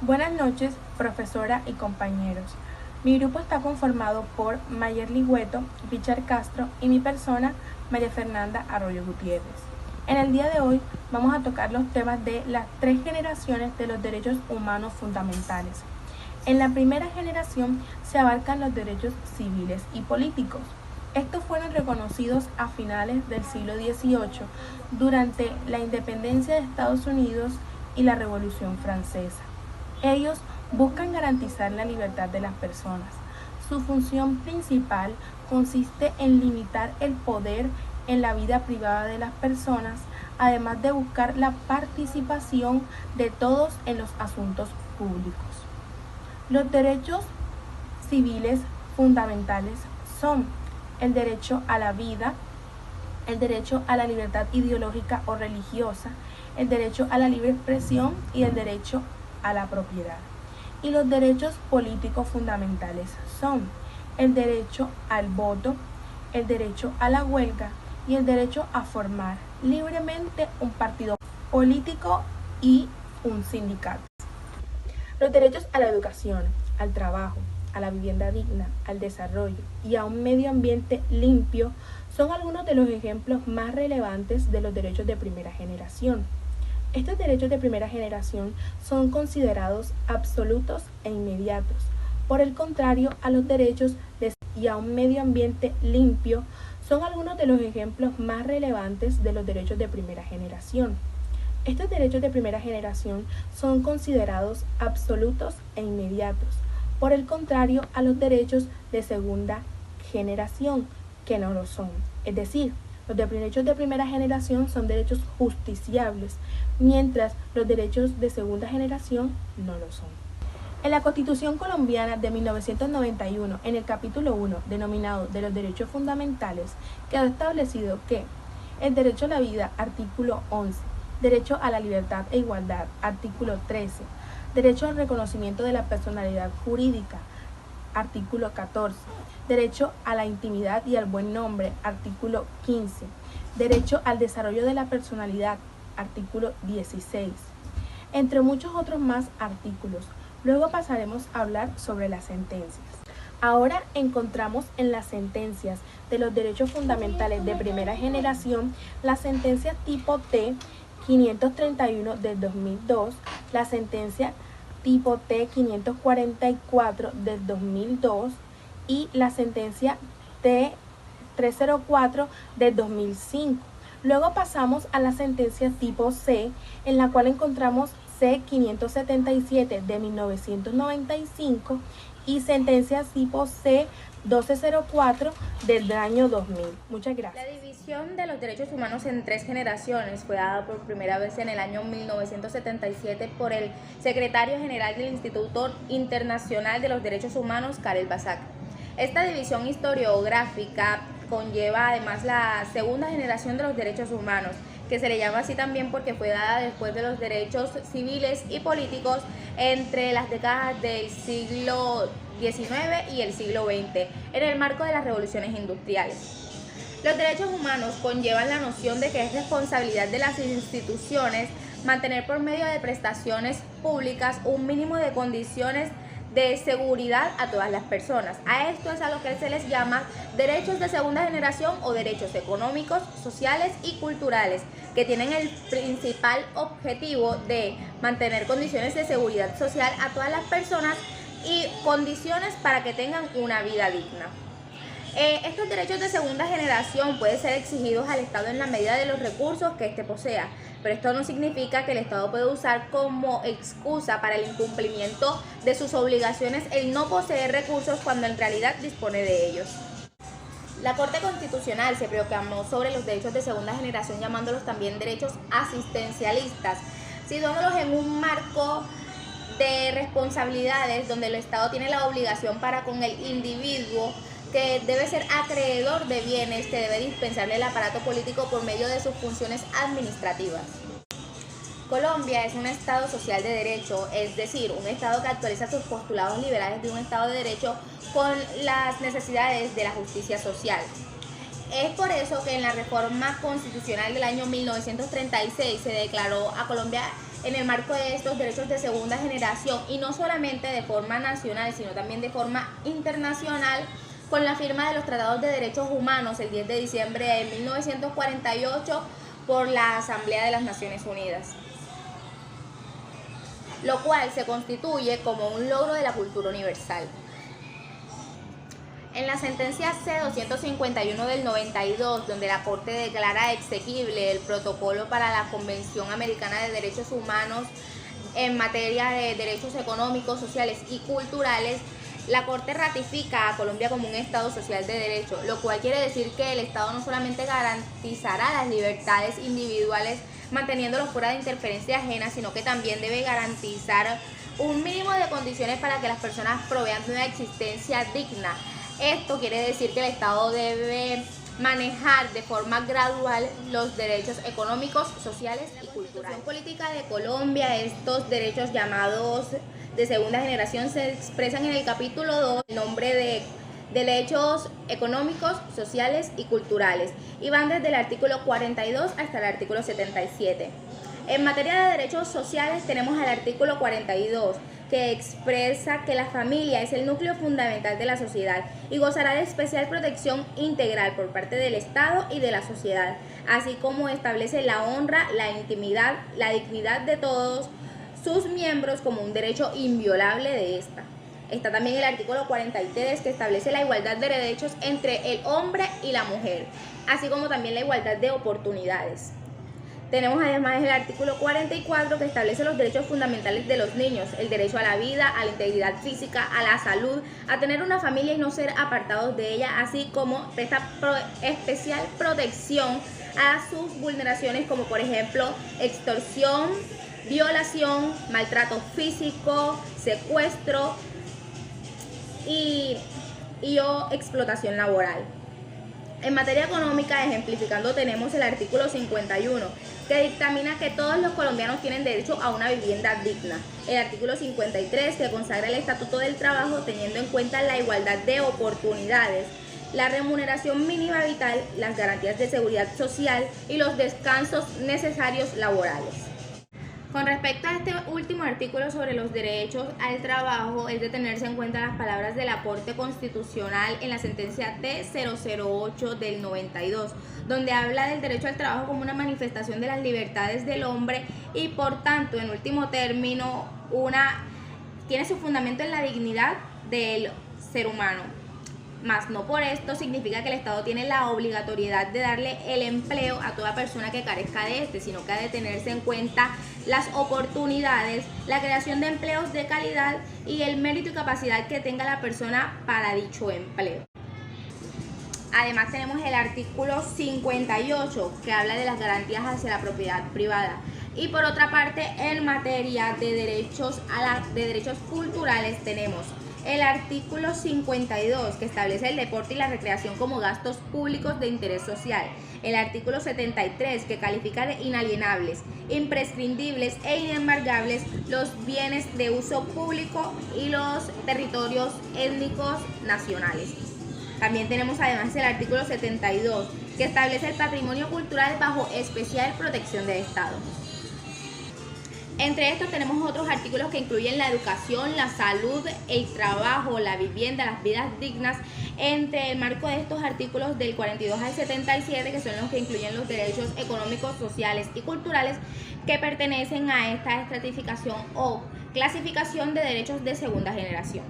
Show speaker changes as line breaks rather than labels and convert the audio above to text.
Buenas noches, profesora y compañeros. Mi grupo está conformado por Mayer Ligüeto, Richard Castro y mi persona, María Fernanda Arroyo Gutiérrez. En el día de hoy vamos a tocar los temas de las 3 generaciones de los derechos humanos fundamentales. En la primera generación se abarcan los derechos civiles y políticos. Estos fueron reconocidos a finales del siglo XVIII durante la independencia de Estados Unidos y la Revolución Francesa. Ellos buscan garantizar la libertad de las personas. Su función principal consiste en limitar el poder en la vida privada de las personas, además de buscar la participación de todos en los asuntos públicos. Los derechos civiles fundamentales son el derecho a la vida, el derecho a la libertad ideológica o religiosa, el derecho a la libre expresión y el derecho a la propiedad. Y los derechos políticos fundamentales son el derecho al voto, el derecho a la huelga y el derecho a formar libremente un partido político y un sindicato. Los derechos a la educación, al trabajo, a la vivienda digna, al desarrollo y a un medio ambiente limpio son algunos de los ejemplos más relevantes de los derechos de primera generación. Estos derechos de primera generación son considerados absolutos e inmediatos. Por el contrario, a los derechos y a un medio ambiente limpio son algunos de los ejemplos más relevantes de los derechos de primera generación. Estos derechos de primera generación son considerados absolutos e inmediatos. Por el contrario, a los derechos de segunda generación, que no lo son. Es decir, los derechos de primera generación son derechos justiciables, mientras los derechos de segunda generación no lo son. En la Constitución colombiana de 1991, en el capítulo 1, denominado de los derechos fundamentales, quedó establecido que el derecho a la vida, artículo 11, derecho a la libertad e igualdad, artículo 13, derecho al reconocimiento de la personalidad jurídica, artículo 14, derecho a la intimidad y al buen nombre, artículo 15, derecho al desarrollo de la personalidad, artículo 16, entre muchos otros más artículos. Luego pasaremos a hablar sobre las sentencias. Ahora encontramos en las sentencias de los derechos fundamentales de primera generación la sentencia tipo T 531 del 2002, la sentencia tipo T 544 del 2002 y la sentencia T 304 del 2005. Luego pasamos a la sentencia tipo C, en la cual encontramos C 577 de 1995 y sentencia tipo C 1204 del año 2000. Muchas gracias.
La división de los derechos humanos en 3 generaciones fue dada por primera vez en el año 1977 por el secretario general del Instituto Internacional de los Derechos Humanos, Karel Basak. Esta división historiográfica conlleva además la segunda generación de los derechos humanos, que se le llama así también porque fue dada después de los derechos civiles y políticos entre las décadas del siglo XIX y el siglo XX, en el marco de las revoluciones industriales. Los derechos humanos conllevan la noción de que es responsabilidad de las instituciones mantener por medio de prestaciones públicas un mínimo de condiciones de seguridad a todas las personas. A esto es a lo que se les llama derechos de segunda generación o derechos económicos, sociales y culturales, que tienen el principal objetivo de mantener condiciones de seguridad social a todas las personas y condiciones para que tengan una vida digna. Estos derechos de segunda generación pueden ser exigidos al Estado en la medida de los recursos que éste posea, pero esto no significa que el Estado puede usar como excusa para el incumplimiento de sus obligaciones el no poseer recursos cuando en realidad dispone de ellos. La Corte Constitucional se proclamó sobre los derechos de segunda generación, llamándolos también derechos asistencialistas, situándolos en un marco de responsabilidades donde el Estado tiene la obligación para con el individuo, que debe ser acreedor de bienes, que debe dispensarle el aparato político por medio de sus funciones administrativas. Colombia es un Estado social de derecho, es decir, un Estado que actualiza sus postulados liberales de un Estado de derecho con las necesidades de la justicia social. Es por eso que en la reforma constitucional del año 1936 se declaró a Colombia en el marco de estos derechos de segunda generación, y no solamente de forma nacional, sino también de forma internacional, con la firma de los Tratados de Derechos Humanos el 10 de diciembre de 1948 por la Asamblea de las Naciones Unidas, lo cual se constituye como un logro de la cultura universal. En la sentencia C-251 del 92, donde la Corte declara exequible el protocolo para la Convención Americana de Derechos Humanos en materia de derechos económicos, sociales y culturales, la Corte ratifica a Colombia como un Estado social de derecho, lo cual quiere decir que el Estado no solamente garantizará las libertades individuales manteniéndolos fuera de interferencia ajena, sino que también debe garantizar un mínimo de condiciones para que las personas provean de una existencia digna. Esto quiere decir que el Estado debe manejar de forma gradual los derechos económicos, sociales y culturales. La política de Colombia, estos derechos llamados de segunda generación se expresan en el capítulo 2, el nombre de derechos económicos, sociales y culturales, y van desde el artículo 42 hasta el artículo 77. En materia de derechos sociales tenemos el artículo 42, que expresa que la familia es el núcleo fundamental de la sociedad y gozará de especial protección integral por parte del Estado y de la sociedad, así como establece la honra, la intimidad, la dignidad de todos sus miembros como un derecho inviolable de esta. Está también el artículo 43, que establece la igualdad de derechos entre el hombre y la mujer, así como también la igualdad de oportunidades. Tenemos además el artículo 44, que establece los derechos fundamentales de los niños, el derecho a la vida, a la integridad física, a la salud, a tener una familia y no ser apartados de ella, así como presta especial protección a sus vulneraciones, como por ejemplo extorsión, violación, maltrato físico, secuestro y explotación laboral. En materia económica, ejemplificando, tenemos el artículo 51, que dictamina que todos los colombianos tienen derecho a una vivienda digna. El artículo 53, que consagra el Estatuto del Trabajo teniendo en cuenta la igualdad de oportunidades, la remuneración mínima vital, las garantías de seguridad social y los descansos necesarios laborales. Con respecto a este último artículo sobre los derechos al trabajo, es de tenerse en cuenta las palabras de la Corte Constitucional en la sentencia T-008 del 92, donde habla del derecho al trabajo como una manifestación de las libertades del hombre y, por tanto, en último término, tiene su fundamento en la dignidad del ser humano. Mas no por esto significa que el Estado tiene la obligatoriedad de darle el empleo a toda persona que carezca de este, sino que ha de tenerse en cuenta las oportunidades, la creación de empleos de calidad y el mérito y capacidad que tenga la persona para dicho empleo. Además tenemos el artículo 58, que habla de las garantías hacia la propiedad privada. Y por otra parte, en materia de derechos culturales tenemos el artículo 52, que establece el deporte y la recreación como gastos públicos de interés social. El artículo 73, que califica de inalienables, imprescindibles e inembargables los bienes de uso público y los territorios étnicos nacionales. También tenemos además el artículo 72, que establece el patrimonio cultural bajo especial protección del Estado. Entre estos tenemos otros artículos que incluyen la educación, la salud, el trabajo, la vivienda, las vidas dignas, entre el marco de estos artículos del 42 al 77, que son los que incluyen los derechos económicos, sociales y culturales que pertenecen a esta estratificación o clasificación de derechos de segunda generación.